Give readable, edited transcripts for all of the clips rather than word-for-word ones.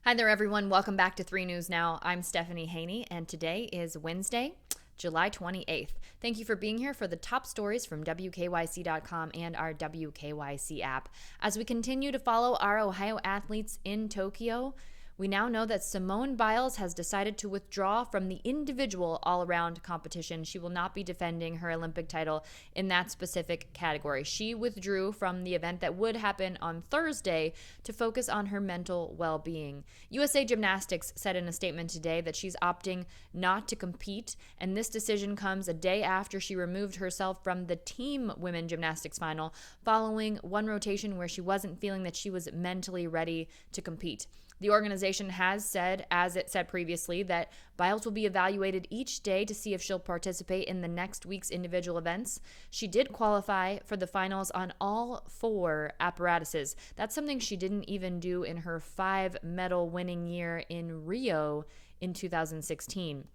Hi there, everyone. Welcome back to 3 News Now. I'm Stephanie Haney, and today is Wednesday, July 28th. Thank you for being here for the top stories from WKYC.com and our WKYC app. As we continue to follow our Ohio athletes in Tokyo, we now know that Simone Biles has decided to withdraw from the individual all-around competition. She will not be defending her Olympic title in that specific category. She withdrew from the event that would happen on Thursday to focus on her mental well-being. USA Gymnastics said in a statement today that she's opting not to compete, and this decision comes a day after she removed herself from the team women gymnastics final following one rotation where she wasn't feeling that she was mentally ready to compete. The organization has said, as it said previously, that Biles will be evaluated each day to see if she'll participate in the next week's individual events. She did qualify for the finals on all 4 apparatuses. That's something she didn't even do in her 5-medal winning year in Rio in 2016.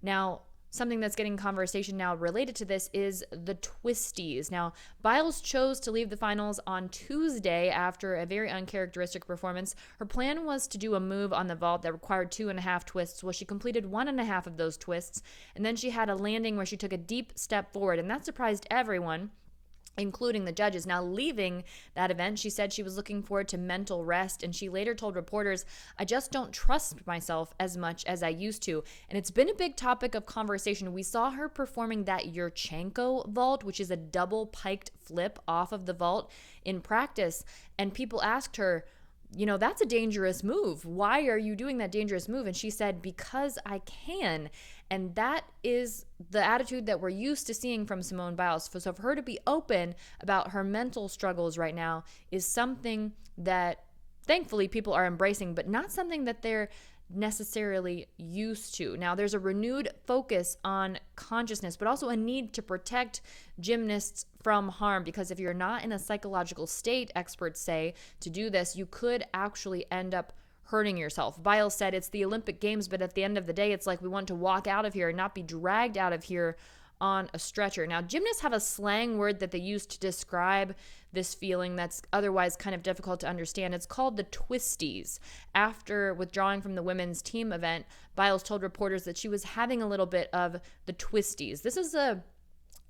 Now, something that's getting conversation now related to this is the Twisties. Now, Biles chose to leave the finals on Tuesday after a very uncharacteristic performance. Her plan was to do a move on the vault that required 2.5 twists. Well, she completed 1.5 of those twists, and then she had a landing where she took a deep step forward, and that surprised everyone, including the judges. Now, leaving that event, she said she was looking forward to mental rest, and she later told reporters, "I just don't trust myself as much as I used to." And it's been a big topic of conversation. We saw her performing that Yurchenko vault, which is a double piked flip off of the vault in practice, and people asked her, that's a dangerous move. Why are you doing that dangerous move? And she said, because I can. And that is the attitude that we're used to seeing from Simone Biles. So for her to be open about her mental struggles right now is something that thankfully people are embracing, but not something that they're necessarily used to. Now, there's a renewed focus on consciousness, but also a need to protect gymnasts from harm, because if you're not in a psychological state, experts say, to do this, you could actually end up hurting yourself. Biles said it's the Olympic Games, but at the end of the day, it's like we want to walk out of here and not be dragged out of here on a stretcher. Now, gymnasts have a slang word that they use to describe this feeling that's otherwise kind of difficult to understand. It's called the Twisties. After withdrawing from the women's team event, Biles told reporters that she was having a little bit of the Twisties. This is a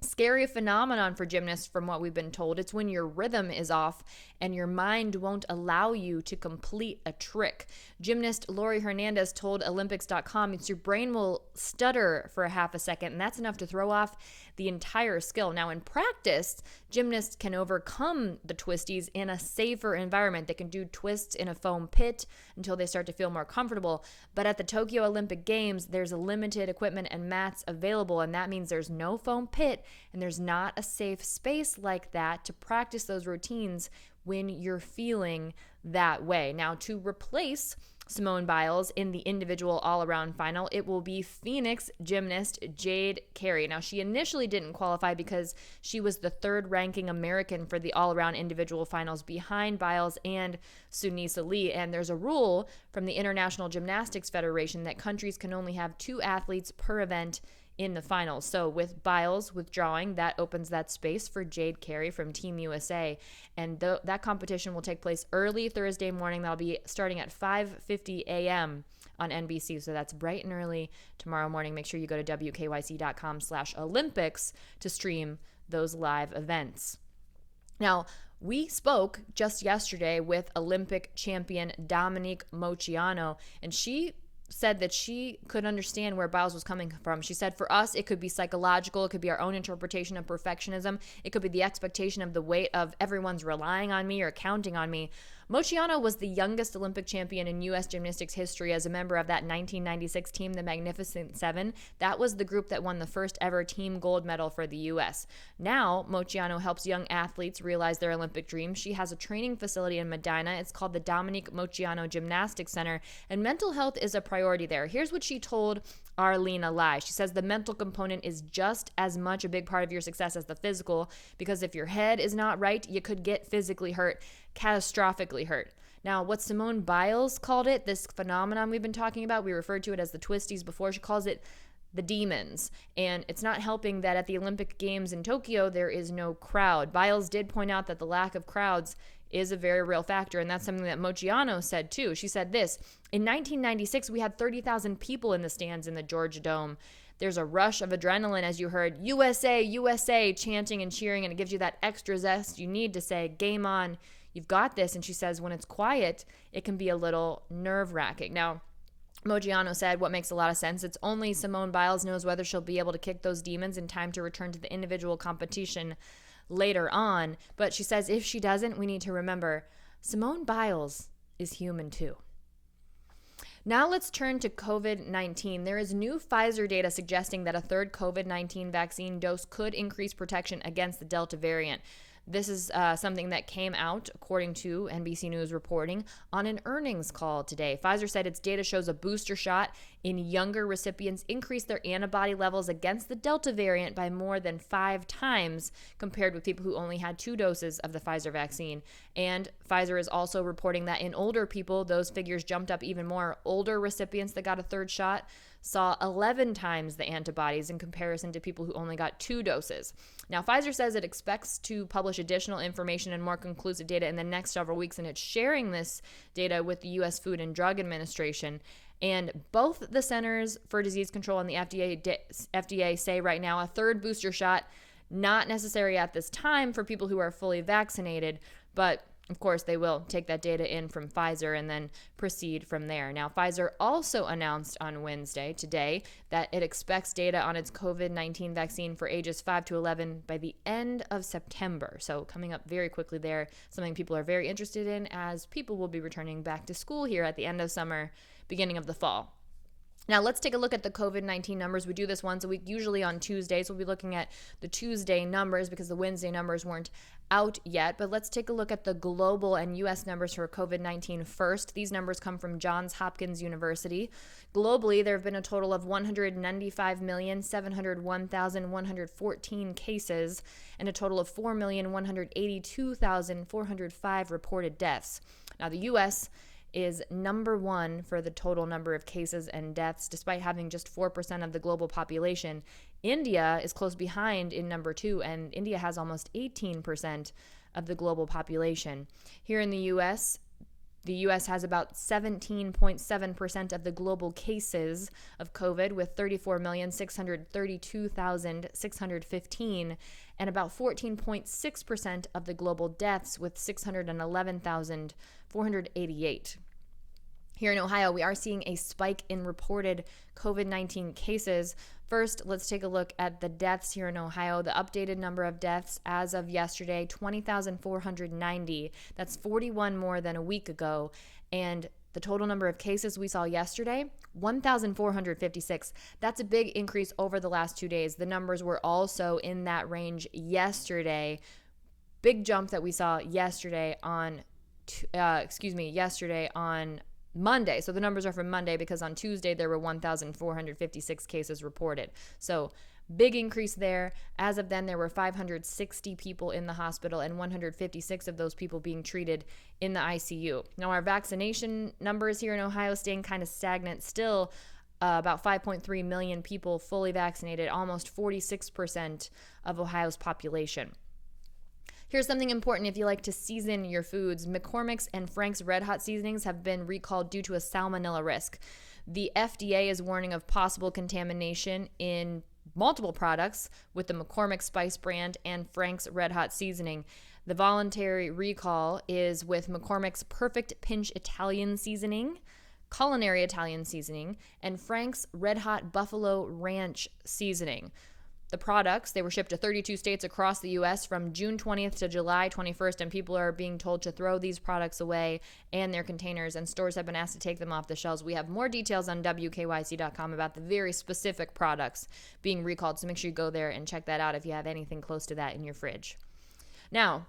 scary phenomenon for gymnasts from what we've been told. It's when your rhythm is off and your mind won't allow you to complete a trick. Gymnast Lori Hernandez told Olympics.com it's your brain will stutter for a half a second, and that's enough to throw off the entire skill. Now, in practice, gymnasts can overcome the Twisties in a safer environment. They can do twists in a foam pit until they start to feel more comfortable. But at the Tokyo Olympic Games, there's a limited equipment and mats available, and that means there's no foam pit, and there's not a safe space like that to practice those routines when you're feeling that way. Now, to replace Simone Biles in the individual all-around final, it will be Phoenix gymnast Jade Carey. Now, she initially didn't qualify because she was the 3rd-ranking American for the all-around individual finals behind Biles and Sunisa Lee. And there's a rule from the International Gymnastics Federation that countries can only have 2 athletes per event in the finals. So with Biles withdrawing, that opens that space for Jade Carey from Team USA. And that competition will take place early Thursday morning. That'll be starting at 5:50 a.m. on NBC. So that's bright and early tomorrow morning. Make sure you go to WKYC.com/Olympics to stream those live events. Now, we spoke just yesterday with Olympic champion Dominique Mocano, and she said that she could understand where Biles was coming from. She said, for us, it could be psychological. It could be our own interpretation of perfectionism. It could be the expectation of the weight of everyone's relying on me or counting on me. Mocano was the youngest Olympic champion in U.S. gymnastics history as a member of that 1996 team, the Magnificent Seven. That was the group that won the first ever team gold medal for the U.S. Now, Mocano helps young athletes realize their Olympic dreams. She has a training facility in Medina. It's called the Dominique Mocano Gymnastics Center, and mental health is a priority there. Here's what she told Arlena Lai. She says the mental component is just as much a big part of your success as the physical, because if your head is not right, you could get physically hurt, catastrophically hurt. Now, what Simone Biles called it, this phenomenon we've been talking about, we referred to it as the Twisties before. She calls it the demons. And it's not helping that at the Olympic Games in Tokyo, there is no crowd. Biles did point out that the lack of crowds is a very real factor. And that's something that Mocano said too. She said this: in 1996, we had 30,000 people in the stands in the Georgia Dome. There's a rush of adrenaline as you heard USA, USA chanting and cheering, and it gives you that extra zest you need to say, game on, you've got this. And she says when it's quiet, it can be a little nerve-wracking. Now, Mocano said what makes a lot of sense. It's only Simone Biles knows whether she'll be able to kick those demons in time to return to the individual competition later on. But she says if she doesn't, we need to remember Simone Biles is human too. Now let's turn to COVID-19. There is new Pfizer data suggesting that a third COVID-19 vaccine dose could increase protection against the Delta variant. This is something that came out, according to NBC News reporting, on an earnings call today. Pfizer said its data shows a booster shot in younger recipients increased their antibody levels against the Delta variant by more than 5 times compared with people who only had 2 doses of the Pfizer vaccine. And Pfizer is also reporting that in older people, those figures jumped up even more. Older recipients that got a third shot saw 11 times the antibodies in comparison to people who only got 2 doses. Now, Pfizer says it expects to publish additional information and more conclusive data in the next several weeks, and it's sharing this data with the U.S. Food and Drug Administration. And both the Centers for Disease Control and the FDA say right now a third booster shot, not necessary at this time for people who are fully vaccinated, but of course, they will take that data in from Pfizer and then proceed from there. Now, Pfizer also announced on Wednesday, today, that it expects data on its COVID-19 vaccine for ages 5 to 11 by the end of September. So coming up very quickly there, something people are very interested in as people will be returning back to school here at the end of summer, beginning of the fall. Now, let's take a look at the COVID-19 numbers. We do this once a week, usually on Tuesdays. We'll be looking at the Tuesday numbers because the Wednesday numbers weren't out yet. But let's take a look at the global and U.S. numbers for COVID-19 first. These numbers come from Johns Hopkins University. Globally, there have been a total of 195,701,114 cases and a total of 4,182,405 reported deaths. Now, the U.S. is number 1 for the total number of cases and deaths, despite having just 4% of the global population. India is close behind in number 2, and India has almost 18% of the global population. Here in the U.S. has about 17.7% of the global cases of COVID, with 34,632,615, and about 14.6% of the global deaths, with 611,488. Here in Ohio, we are seeing a spike in reported COVID-19 cases. First, let's take a look at the deaths here in Ohio. The updated number of deaths as of yesterday, 20,490. That's 41 more than a week ago. And the total number of cases we saw yesterday, 1,456. That's a big increase over the last 2 days. The numbers were also in that range yesterday. Big jump that we saw yesterday on Monday. So the numbers are from Monday because on Tuesday there were 1,456 cases reported. So big increase there. As of then, there were 560 people in the hospital and 156 of those people being treated in the ICU. Now, our vaccination numbers here in Ohio staying kind of stagnant still. About 5.3 million people fully vaccinated, almost 46% of Ohio's population. Here's something important if you like to season your foods. McCormick's and Frank's Red Hot seasonings have been recalled due to a salmonella risk. The FDA is warning of possible contamination in multiple products with the McCormick Spice brand and Frank's Red Hot seasoning. The voluntary recall is with McCormick's Perfect Pinch Italian seasoning, Culinary Italian seasoning, and Frank's Red Hot Buffalo Ranch seasoning. The products, they were shipped to 32 states across the U.S. from June 20th to July 21st, and people are being told to throw these products away and their containers, and stores have been asked to take them off the shelves. We have more details on WKYC.com about the very specific products being recalled, so make sure you go there and check that out if you have anything close to that in your fridge. Now,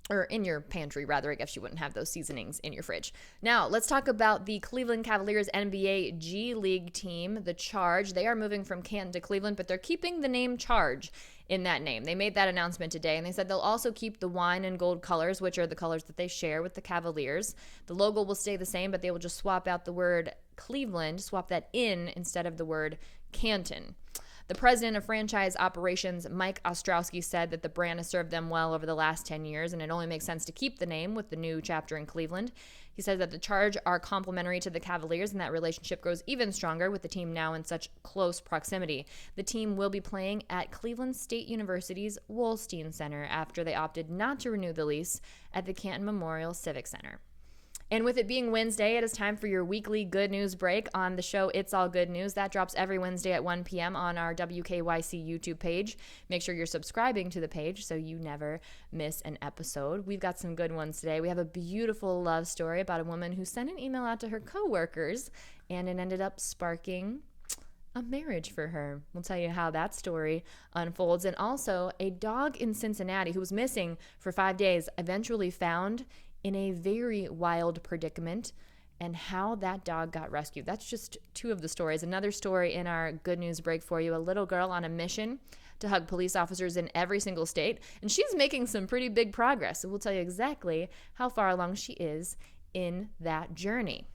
or in your pantry, rather. I guess you wouldn't have those seasonings in your fridge. Now, let's talk about the Cleveland Cavaliers NBA G League team, the Charge. They are moving from Canton to Cleveland, but they're keeping the name Charge in that name. They made that announcement today, and they said they'll also keep the wine and gold colors, which are the colors that they share with the Cavaliers. The logo will stay the same, but they will just swap out the word Cleveland, swap that in instead of the word Canton. The president of franchise operations, Mike Ostrowski, said that the brand has served them well over the last 10 years, and it only makes sense to keep the name with the new chapter in Cleveland. He says that the Charge are complementary to the Cavaliers, and that relationship grows even stronger with the team now in such close proximity. The team will be playing at Cleveland State University's Wolstein Center after they opted not to renew the lease at the Canton Memorial Civic Center. And with it being Wednesday, it is time for your weekly good news break on the show It's All Good News. That drops every Wednesday at 1 p.m. on our WKYC YouTube page. Make sure you're subscribing to the page so you never miss an episode. We've got some good ones today. We have a beautiful love story about a woman who sent an email out to her coworkers, and it ended up sparking a marriage for her. We'll tell you how that story unfolds. And also, a dog in Cincinnati who was missing for 5 days eventually found in a very wild predicament, and how that dog got rescued. That's just two of the stories. Another story in our good news break for you, a little girl on a mission to hug police officers in every single state, and she's making some pretty big progress. So we'll tell you exactly how far along she is in that journey.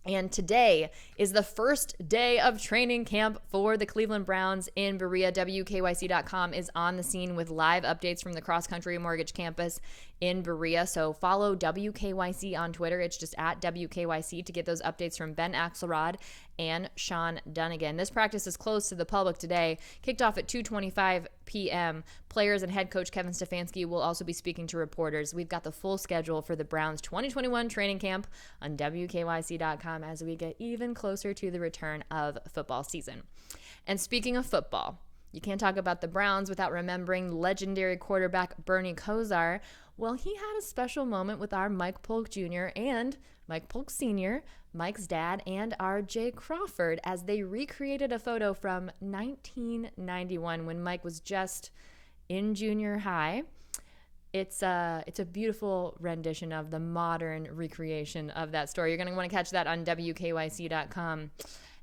And today is the first day of training camp for the Cleveland Browns in Berea. WKYC.com is on the scene with live updates from the Cross Country Mortgage Campus in Berea. So follow WKYC on Twitter. It's just at WKYC to get those updates from Ben Axelrod and Shawn Dunagan. This practice is closed to the public today. Kicked off at 2:25 p.m. Players and head coach Kevin Stefanski will also be speaking to reporters. We've got the full schedule for the Browns 2021 training camp on WKYC.com as we get even closer to the return of football season. And speaking of football, you can't talk about the Browns without remembering legendary quarterback Bernie Kosar. Well, he had a special moment with our Mike Polk Jr. and Mike Polk Sr., Mike's dad, and our Jay Crawford as they recreated a photo from 1991 when Mike was just in junior high. It's a beautiful rendition of the modern recreation of that story. You're going to want to catch that on WKYC.com.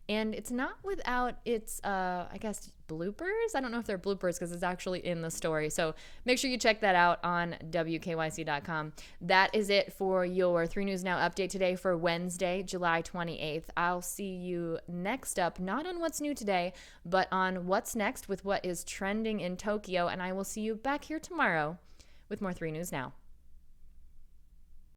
And it's not without its, I guess, bloopers. I don't know if they're bloopers because it's actually in the story. So make sure you check that out on WKYC.com. That is it for your 3 News Now update today for Wednesday, July 28th. I'll see you next up, not on what's new today, but on what's next with what is trending in Tokyo. And I will see you back here tomorrow with more 3 News Now.